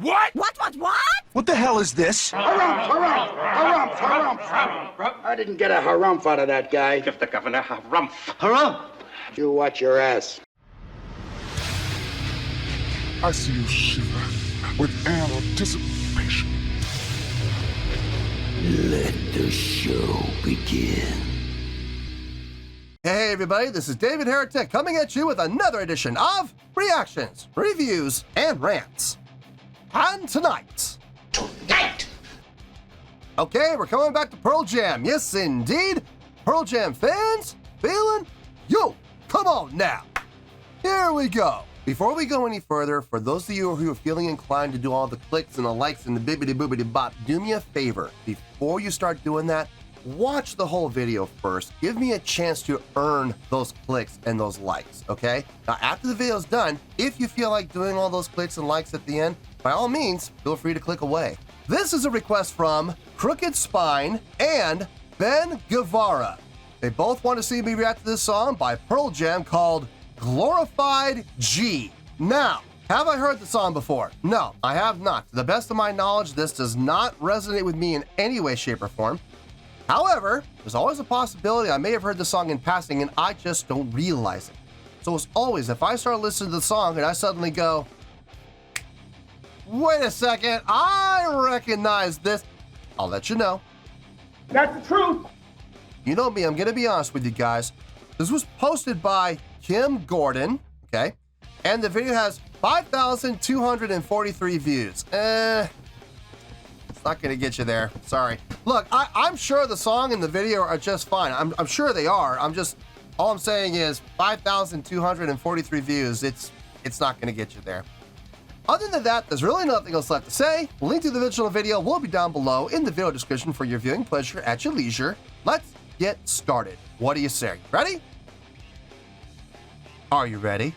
What? What? What the hell is this? Harumph. I didn't get a harumph out of that guy. Give the governor harumph. Harumph! You watch your ass. I see you shiver with anticipation. Let the show begin. Hey everybody, this is David Heretic coming at you with another edition of Reactions, Reviews, and Rants. And tonight... Okay, we're coming back to Pearl Jam. Yes, indeed. Pearl Jam fans, feeling you. Come on now. Here we go. Before we go any further, for those of you who are feeling inclined to do all the clicks and the likes and the bibbidi-boobidi-bop, do me a favor. Before you start doing that, watch the whole video first. Give me a chance to earn those clicks and those likes, okay? Now, after the video's done, if you feel like doing all those clicks and likes at the end, by all means, feel free to click away. This is a request from Crooked Spine and Ben Guevara. They both want to see me react to this song by Pearl Jam called Glorified G. Now, have I heard the song before? No, I have not. To the best of my knowledge, this does not resonate with me in any way, shape, or form. However, there's always a possibility I may have heard the song in passing and I just don't realize it. So as always, if I start listening to the song and I suddenly go, wait a second, I recognize this, I'll let you know. That's the truth. You know me, I'm gonna be honest with you guys. This was posted by Kim Gordon, okay? And the video has 5,243 views. It's not gonna get you there, sorry. Look, I'm sure the song and the video are just fine. I'm sure they are. All I'm saying is 5,243 views, it's not gonna get you there. Other than that, there's really nothing else left to say. Link to the original video will be down below in the video description for your viewing pleasure at your leisure. Let's get started. What do you say? Ready? Are you ready?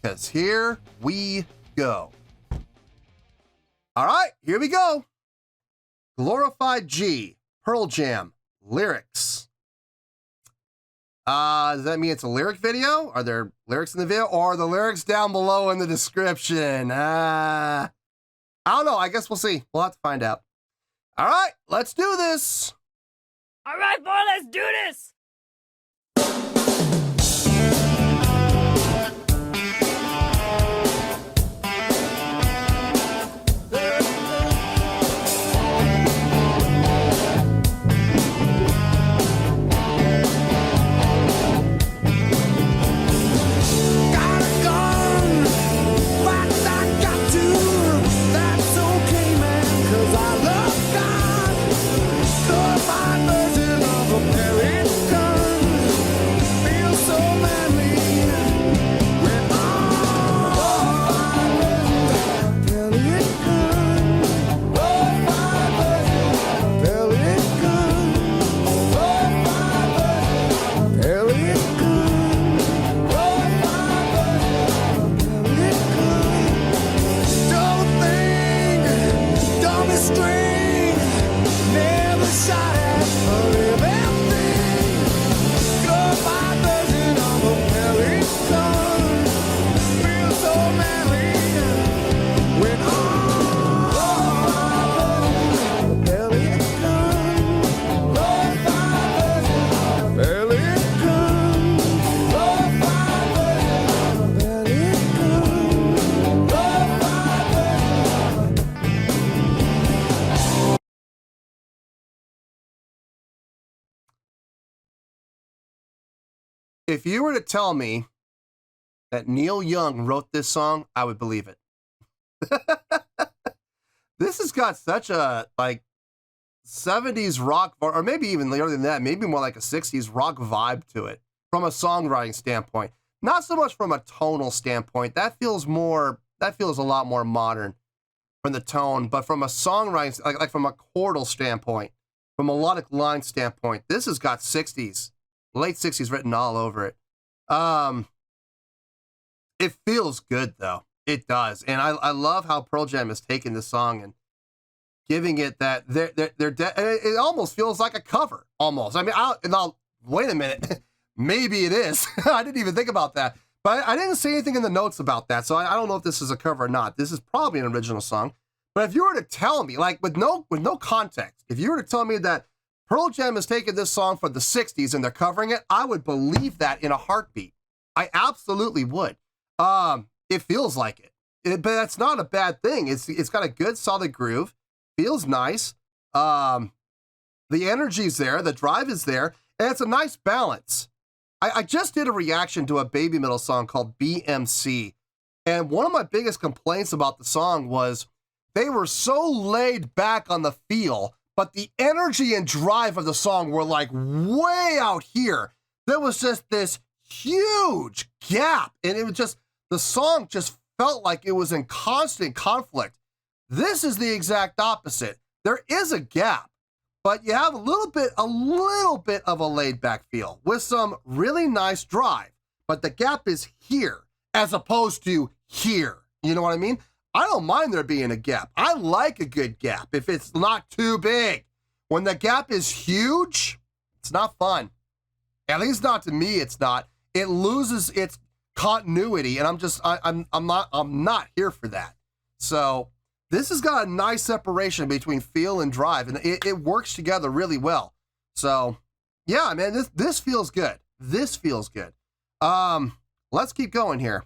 Because here we go. All right, here we go. Glorified G, Pearl Jam, lyrics. Does that mean it's a lyric video? Are there lyrics in the video or are the lyrics down below in the description? I don't know. I guess we'll see. We'll have to find out. All right, let's do this. All right, boy, let's do this. If you were to tell me that Neil Young wrote this song, I would believe it. This has got such a, like, 70s rock, or maybe even later than that, maybe more like a 60s rock vibe to it from a songwriting standpoint. Not so much from a tonal standpoint. That feels a lot more modern from the tone, but from a songwriting, like from a chordal standpoint, from a melodic line standpoint, this has got 60s. Late 60s written all over it. It feels good though. It does. And I love how Pearl Jam has taken this song and giving it that it almost feels like a cover almost. I mean, now wait a minute. Maybe it is. I didn't even think about that. But I didn't see anything in the notes about that, so I don't know if this is a cover or not. This is probably an original song. But if you were to tell me, like with no context, if you were to tell me that Pearl Jam has taken this song from the 60s and they're covering it, I would believe that in a heartbeat. I absolutely would. It feels like it. But that's not a bad thing. It's got a good solid groove, feels nice. The energy's there, the drive is there, and it's a nice balance. I just did a reaction to a Baby Metal song called BMC, and one of my biggest complaints about the song was they were so laid back on the feel, but the energy and drive of the song were like way out here. There was just this huge gap, and it was just, the song just felt like it was in constant conflict. This is the exact opposite. There is a gap, but you have a little bit of a laid back feel with some really nice drive, but the gap is here as opposed to here. You know what I mean? I don't mind there being a gap. I like a good gap if it's not too big. When the gap is huge, it's not fun. At least not to me, it's not. It loses its continuity, and I'm not here for that. So this has got a nice separation between feel and drive, and it works together really well. So yeah, man, this feels good. This feels good. Let's keep going here.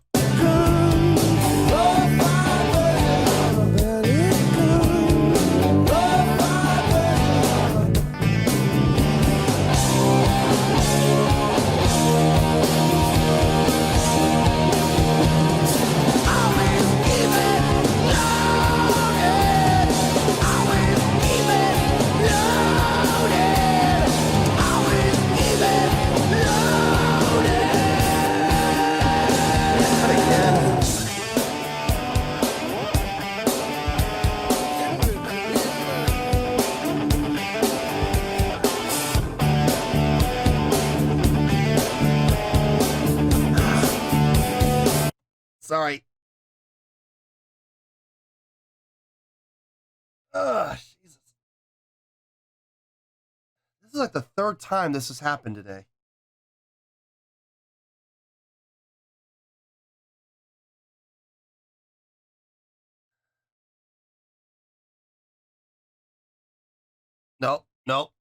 Sorry. Ugh, Jesus. This is like the third time this has happened today. Nope, nope.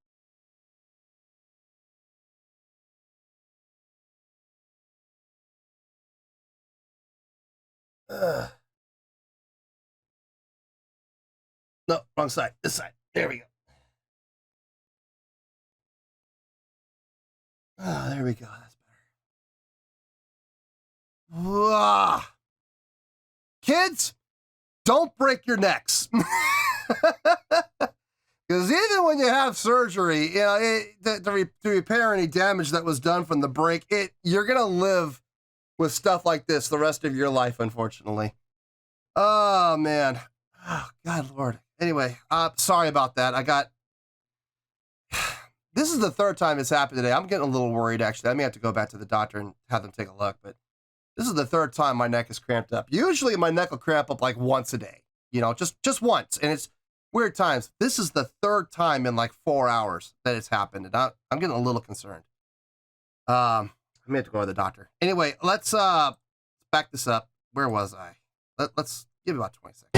No, wrong side. This side. There we go. Ah, there we go. That's better. Ah. Kids, don't break your necks. Because even when you have surgery, you know, to repair any damage that was done from the break, you're gonna live with stuff like this the rest of your life, unfortunately. Oh man. Oh God Lord. Anyway, sorry about that. This is the third time it's happened today. I'm getting a little worried, actually. I may have to go back to the doctor and have them take a look, but this is the third time my neck is cramped up. Usually my neck will cramp up like once a day, you know, just once. And it's weird times. This is the third time in like 4 hours that it's happened. And I'm getting a little concerned. I may have to go to the doctor. Anyway, let's back this up. Where was I? Let's give it about 20 seconds.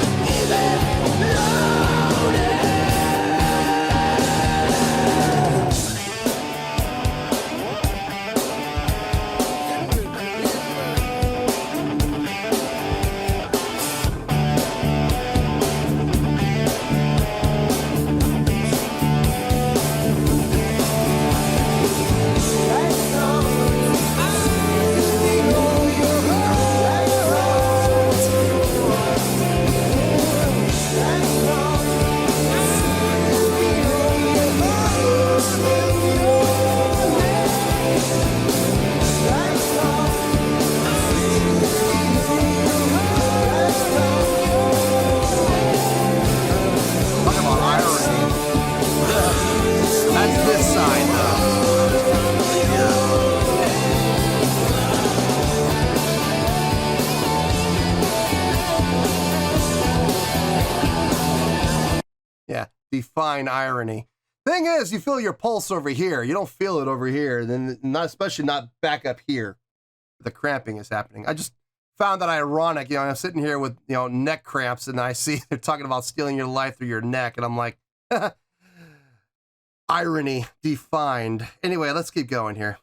Define irony. Thing is, you feel your pulse over here. You don't feel it over here. Then not, especially not back up here. the cramping is happening. I just found that ironic. I'm sitting here with, neck cramps, and I see they're talking about stealing your life through your neck, and I'm like, irony defined. Anyway, let's keep going here.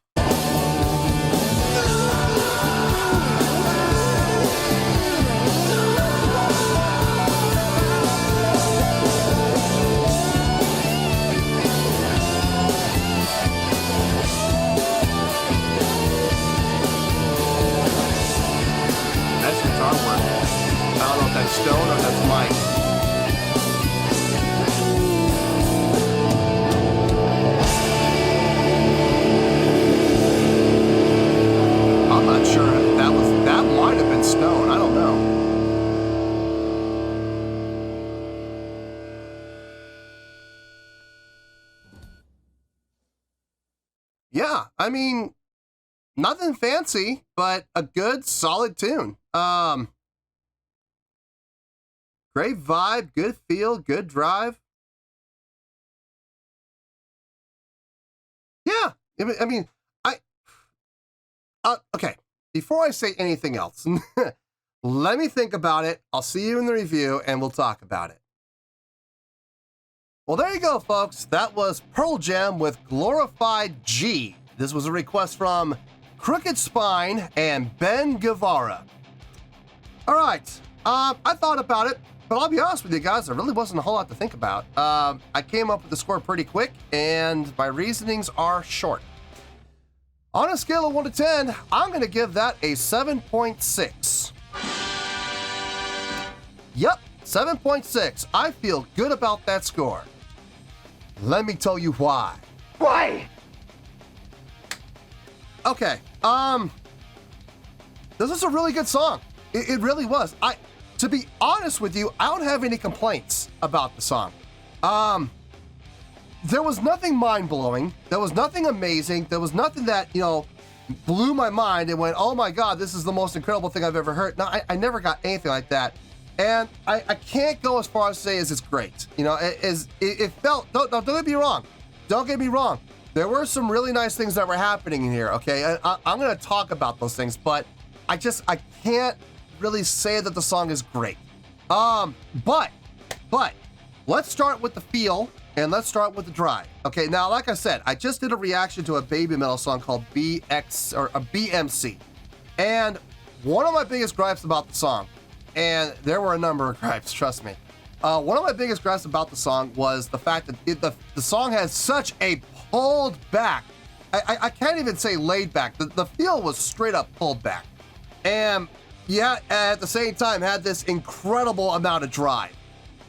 I don't know if that's Stone or that's Mike. I'm not sure if that might have been Stone. I don't know. Yeah, I mean, nothing fancy, but a good, solid tune. Great vibe, good feel, good drive. Yeah, okay, before I say anything else, let me think about it. I'll see you in the review, and we'll talk about it. Well, there you go, folks. That was Pearl Jam with Glorified G. This was a request from Crooked Spine and Ben Guevara. All right, I thought about it, but I'll be honest with you guys, there really wasn't a whole lot to think about. I came up with the score pretty quick, and my reasonings are short. On a scale of 1 to 10, I'm going to give that a 7.6. Yep, 7.6. I feel good about that score. Let me tell you why. Why? Okay, this was a really good song. It really was. To be honest with you, I don't have any complaints about the song. There was nothing mind-blowing. There was nothing amazing. There was nothing that, blew my mind and went, oh my God, this is the most incredible thing I've ever heard. No, I never got anything like that. And I can't go as far as to say it's great. It felt, don't get me wrong. Don't get me wrong. There were some really nice things that were happening in here, okay? I'm going to talk about those things, but I can't really say that the song is great. But let's start with the feel and let's start with the drive. Okay, now, like I said, I just did a reaction to a baby metal song called BX or a BMC. And one of my biggest gripes about the song, and there were a number of gripes, trust me. One of my biggest gripes about the song was the fact that the song has such a pulled back. I can't even say laid back. The feel was straight up pulled back. And yeah, at the same time had this incredible amount of drive.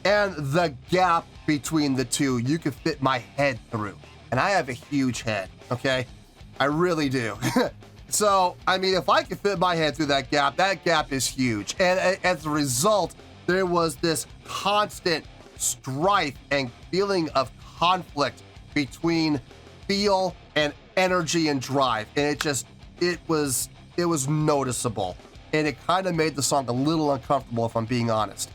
And the gap between the two, you could fit my head through. And I have a huge head, okay? I really do. So, I mean, if I could fit my head through that gap is huge. And as a result, there was this constant strife and feeling of conflict between feel and energy and drive. And it was noticeable. And it kind of made the song a little uncomfortable, if I'm being honest.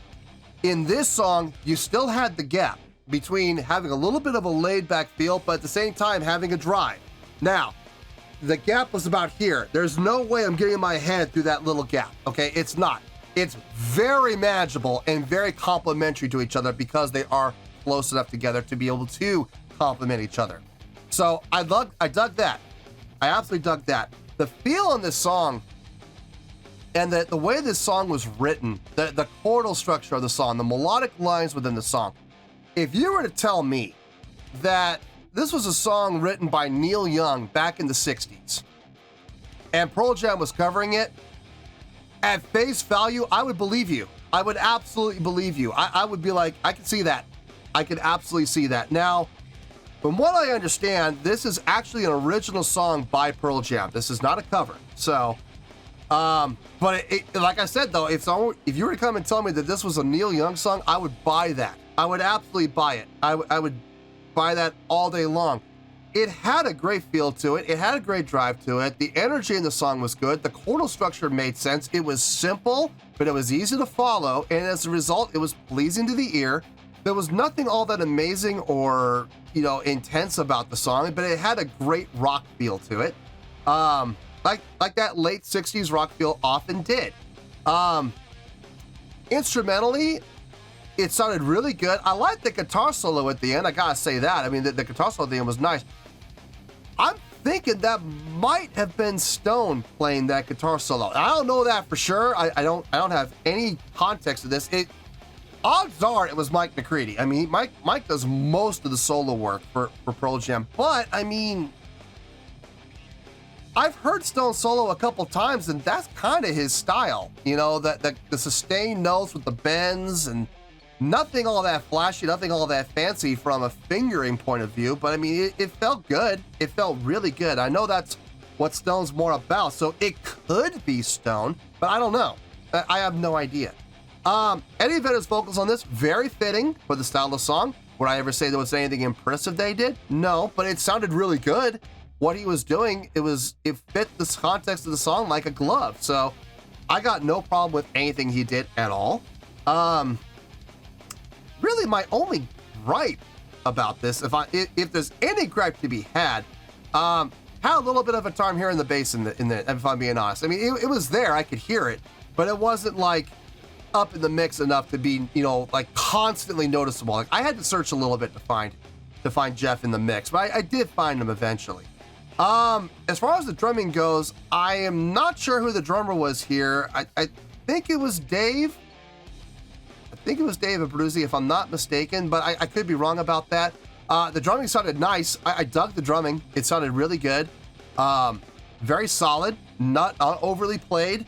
In this song, you still had the gap between having a little bit of a laid-back feel, but at the same time having a drive. Now, the gap was about here. There's no way I'm getting my head through that little gap, okay? It's not. It's very manageable and very complementary to each other because they are close enough together to be able to complement each other. So I dug that. I absolutely dug that. The feel on this song and the way this song was written, the chordal structure of the song, the melodic lines within the song. If you were to tell me that this was a song written by Neil Young back in the 60s, and Pearl Jam was covering it, at face value, I would believe you. I would absolutely believe you. I would be like, I can see that. I can absolutely see that. Now, from what I understand, this is actually an original song by Pearl Jam. This is not a cover. So, but like I said, though, if you were to come and tell me that this was a Neil Young song, I would buy that. I would absolutely buy it. I would buy that all day long. It had a great feel to it. It had a great drive to it. The energy in the song was good. The chordal structure made sense. It was simple, but it was easy to follow. And as a result, it was pleasing to the ear. There was nothing all that amazing or, intense about the song, but it had a great rock feel to it. like that late 60s rock feel often did. Instrumentally, it sounded really good. I like the guitar solo at the end. I gotta say that. I mean, the guitar solo at the end was nice. I'm thinking that might have been Stone playing that guitar solo. I don't know that for sure. I don't have any context of this. Odds are it was Mike McCready. I mean, Mike does most of the solo work for Pearl Jam, but I mean, I've heard Stone solo a couple times, and that's kind of his style. You know, the sustained notes with the bends and nothing all that flashy, nothing all that fancy from a fingering point of view, but I mean, it felt good. It felt really good. I know that's what Stone's more about, so it could be Stone, but I don't know. I have no idea. Eddie Vedder's vocals on this, very fitting for the style of the song. Would I ever say there was anything impressive they did? No, but it sounded really good. What he was doing, it fit the context of the song like a glove. So I got no problem with anything he did at all. Really, my only gripe about this, if there's any gripe to be had a little bit of a time here in the bass in the if I'm being honest. I mean, it was there, I could hear it, but it wasn't like up in the mix enough to be, you know, like constantly noticeable. Like, I had to search a little bit to find Jeff in the mix, but I did find him eventually. As far as the drumming goes, I am not sure who the drummer was here. I think it was Dave. I think it was Dave Abruzzi, if I'm not mistaken, but I could be wrong about that. The drumming sounded nice. I dug the drumming. It sounded really good. Very solid, not overly played.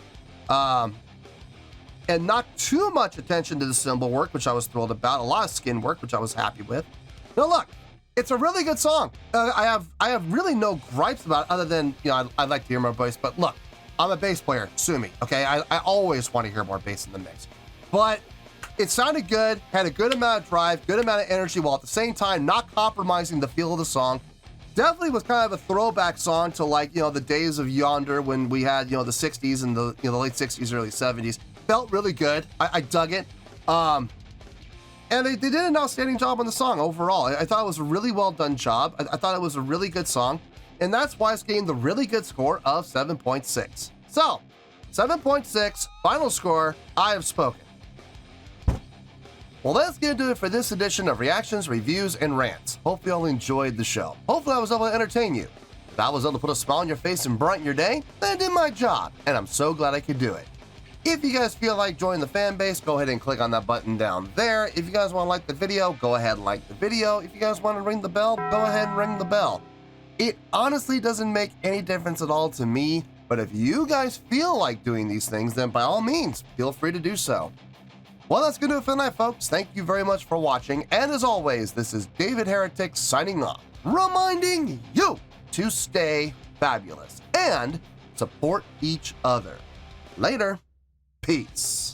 And not too much attention to the cymbal work, which I was thrilled about. A lot of skin work, which I was happy with. Now look, it's a really good song. I have really no gripes about it other than, you know, I'd like to hear more bass, but look, I'm a bass player, sue me, okay? I always want to hear more bass in the mix. But it sounded good, had a good amount of drive, good amount of energy, while at the same time not compromising the feel of the song. Definitely was kind of a throwback song to, like, you know, the days of Yonder when we had, you know, the 60s and the, you know, the late 60s, early 70s. Felt really good. I dug it. And they did an outstanding job on the song overall. I thought it was a really well done job. I thought it was a really good song. And that's why it's getting the really good score of 7.6. So, 7.6, final score, I have spoken. Well, that's going to do it for this edition of Reactions, Reviews, and Rants. Hope you all enjoyed the show. Hopefully I was able to entertain you. If I was able to put a smile on your face and brighten your day, then I did my job, and I'm so glad I could do it. If you guys feel like joining the fan base, go ahead and click on that button down there. If you guys want to like the video, go ahead and like the video. If you guys want to ring the bell, go ahead and ring the bell. It honestly doesn't make any difference at all to me, but if you guys feel like doing these things, then by all means, feel free to do so. Well, that's going to do it for the night, folks. Thank you very much for watching, and as always, this is David Heretic signing off, reminding you to stay fabulous and support each other. Later. Peace.